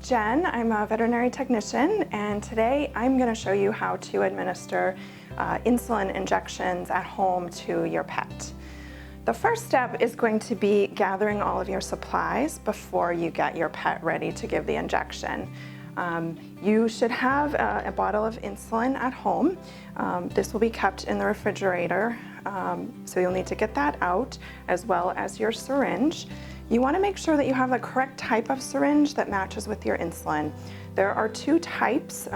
Jen. I'm a veterinary technician, and today I'm going to show you how to administer insulin injections at home to your pet. The first step is going to be gathering all of your supplies before you get your pet ready to give the injection. You should have a bottle of insulin at home. This will be kept in the refrigerator, so you'll need to get that out, as well as your syringe. You want to make sure that you have the correct type of syringe that matches with your insulin. There are two types.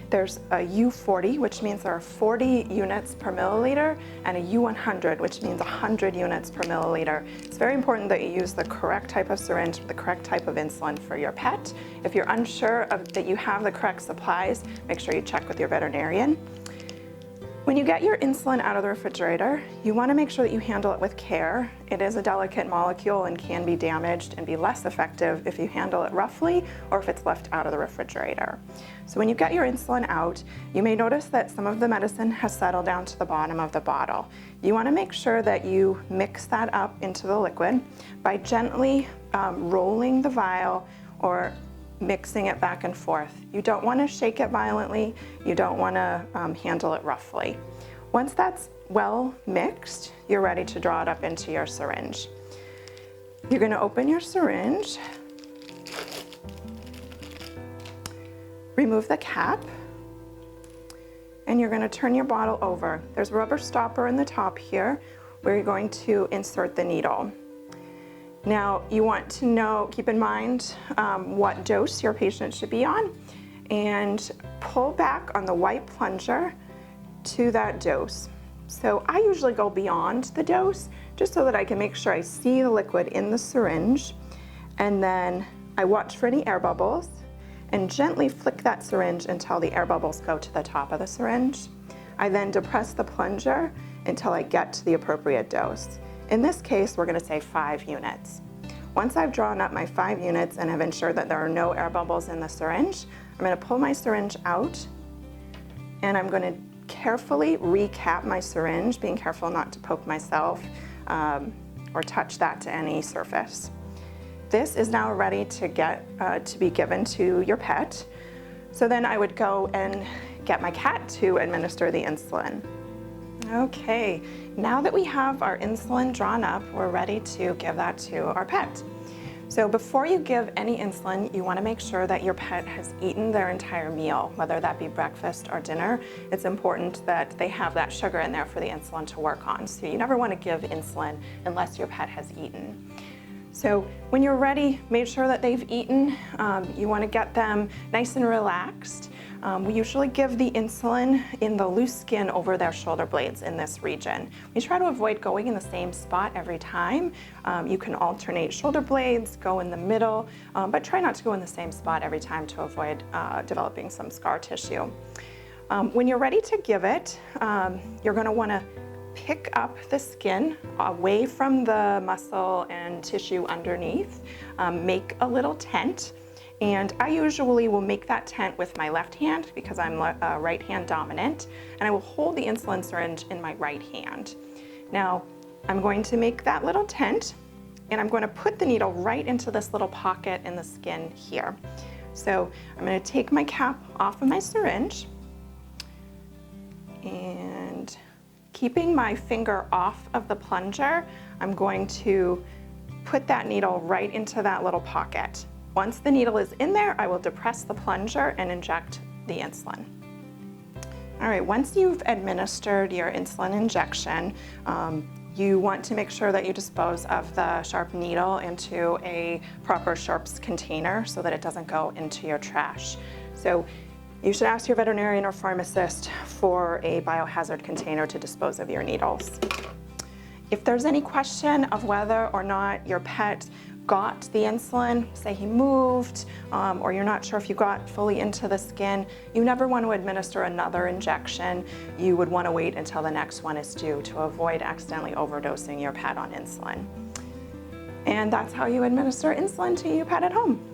There's a U40, which means there are 40 units per milliliter, and a U100, which means 100 units per milliliter. It's very important that you use the correct type of syringe with the correct type of insulin for your pet. If you're unsure that you have the correct supplies, make sure you check with your veterinarian. When you get your insulin out of the refrigerator, you want to make sure that you handle it with care. It is a delicate molecule and can be damaged and be less effective if you handle it roughly or if it's left out of the refrigerator. So when you get your insulin out, you may notice that some of the medicine has settled down to the bottom of the bottle. You want to make sure that you mix that up into the liquid by gently rolling the vial or mixing it back and forth. You don't want to shake it violently. You don't want to handle it roughly. Once that's well mixed, you're ready to draw it up into your syringe. You're going to open your syringe, remove the cap, and you're going to turn your bottle over. There's a rubber stopper in the top here where you're going to insert the needle. Now, you want to keep in mind what dose your patient should be on, and pull back on the white plunger to that dose. So I usually go beyond the dose just so that I can make sure I see the liquid in the syringe, and then I watch for any air bubbles and gently flick that syringe until the air bubbles go to the top of the syringe. I then depress the plunger until I get to the appropriate dose. In this case, we're going to say 5 units. Once I've drawn up my 5 units and have ensured that there are no air bubbles in the syringe, I'm going to pull my syringe out, and I'm going to carefully recap my syringe, being careful not to poke myself or touch that to any surface. This is now ready to be given to your pet. So then I would go and get my cat to administer the insulin. Okay, now that we have our insulin drawn up, we're ready to give that to our pet. So before you give any insulin, you want to make sure that your pet has eaten their entire meal, whether that be breakfast or dinner. It's important that they have that sugar in there for the insulin to work on. So you never want to give insulin unless your pet has eaten. So when you're ready, make sure that they've eaten. You want to get them nice and relaxed. We usually give the insulin in the loose skin over their shoulder blades in this region. We try to avoid going in the same spot every time. You can alternate shoulder blades, go in the middle, but try not to go in the same spot every time to avoid developing some scar tissue. When you're ready to give it, you're going to want to pick up the skin away from the muscle and tissue underneath, make a little tent, and I usually will make that tent with my left hand because I'm right hand dominant, and I will hold the insulin syringe in my right hand. Now, I'm going to make that little tent, and I'm going to put the needle right into this little pocket in the skin here. So I'm going to take my cap off of my syringe, and keeping my finger off of the plunger, I'm going to put that needle right into that little pocket. Once the needle is in there, I will depress the plunger and inject the insulin. All right, once you've administered your insulin injection, you want to make sure that you dispose of the sharp needle into a proper sharps container so that it doesn't go into your trash. So you should ask your veterinarian or pharmacist for a biohazard container to dispose of your needles. If there's any question of whether or not your pet got the insulin, say he moved, or you're not sure if you got fully into the skin, you never want to administer another injection. You would want to wait until the next one is due to avoid accidentally overdosing your pet on insulin. And that's how you administer insulin to your pet at home.